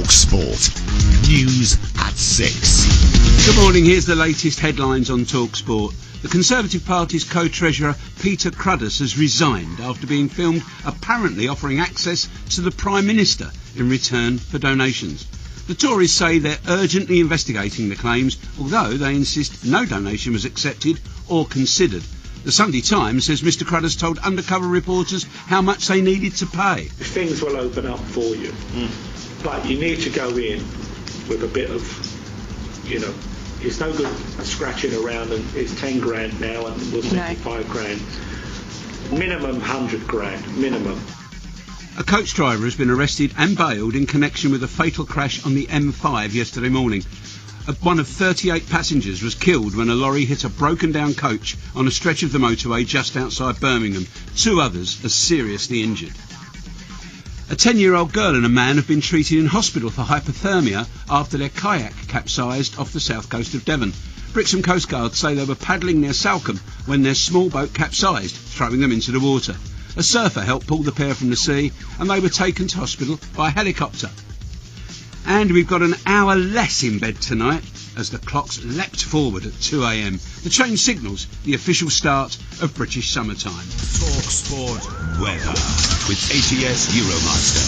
Talk Sport. News at 6. Good morning, here's the latest headlines on Talk Sport. The Conservative Party's co-treasurer Peter Cruddas has resigned after being filmed apparently offering access to the Prime Minister in return for donations. The Tories say they're urgently investigating the claims, although they insist no donation was accepted or considered. The Sunday Times says Mr Cruddas told undercover reporters how much they needed to pay. Things will open up for you, but you need to go in with a bit of, it's no good scratching around and it's 10 grand now and we'll send you 5 grand. Minimum 100 grand, minimum. A coach driver has been arrested and bailed in connection with a fatal crash on the M5 yesterday morning. One of 38 passengers was killed when a lorry hit a broken down coach on a stretch of the motorway just outside Birmingham. 2 others are seriously injured. A 10-year-old girl and a man have been treated in hospital for hypothermia after their kayak capsized off the south coast of Devon. Brixham Coast Guard say they were paddling near Salcombe when their small boat capsized, throwing them into the water. A surfer helped pull the pair from the sea and they were taken to hospital by helicopter. And we've got an hour less in bed tonight as the clocks leapt forward at 2 a.m. The change signals the official start of British summertime. Talk Sport weather with ATS Euromaster.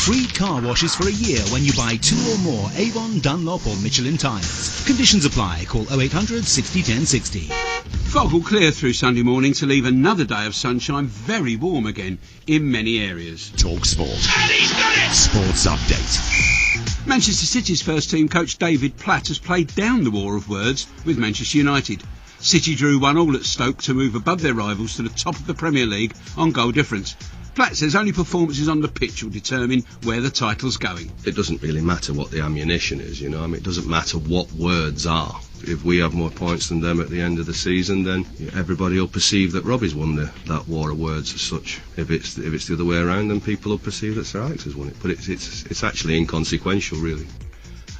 Free car washes for a year when you buy 2 or more Avon, Dunlop or Michelin tyres. Conditions apply. Call 0800 60 10 60. Fog will clear through Sunday morning to leave another day of sunshine very warm again in many areas. Talk Sport. And he's done it! Sports update. Manchester City's first team coach David Platt has played down the war of words with Manchester United. City drew 1-1 at Stoke to move above their rivals to the top of the Premier League on goal difference. Platt says only performances on the pitch will determine where the title's going. It doesn't really matter what the ammunition is, it doesn't matter what words are. If we have more points than them at the end of the season, then everybody will perceive that Robbie's won that war of words as such. If it's the other way around, then people will perceive that Sir Alex has won it. But it's actually inconsequential, really.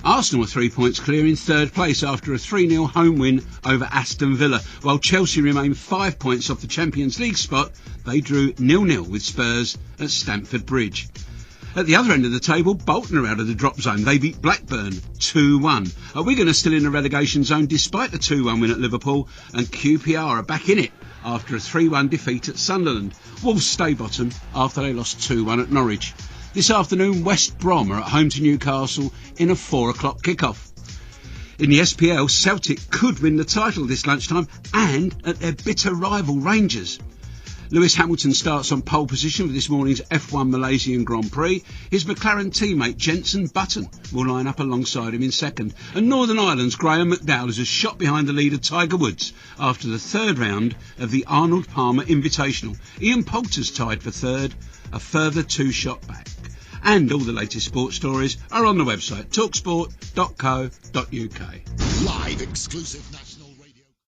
Arsenal are 3 points clear in third place after a 3-0 home win over Aston Villa, while Chelsea remain 5 points off the Champions League spot. They drew 0-0 with Spurs at Stamford Bridge. At the other end of the table, Bolton are out of the drop zone. They beat Blackburn 2-1. Wigan are still in the relegation zone despite the 2-1 win at Liverpool, and QPR are back in it after a 3-1 defeat at Sunderland. Wolves stay bottom after they lost 2-1 at Norwich. This afternoon, West Brom are at home to Newcastle in a 4 o'clock kickoff. In the SPL, Celtic could win the title this lunchtime and at their bitter rival Rangers. Lewis Hamilton starts on pole position for this morning's F1 Malaysian Grand Prix. His McLaren teammate Jenson Button will line up alongside him in second. And Northern Ireland's Graham McDowell is a shot behind the leader Tiger Woods after the third round of the Arnold Palmer Invitational. Ian Poulter's tied for third, a further 2 shot back. And all the latest sports stories are on the website talksport.co.uk. Live exclusive national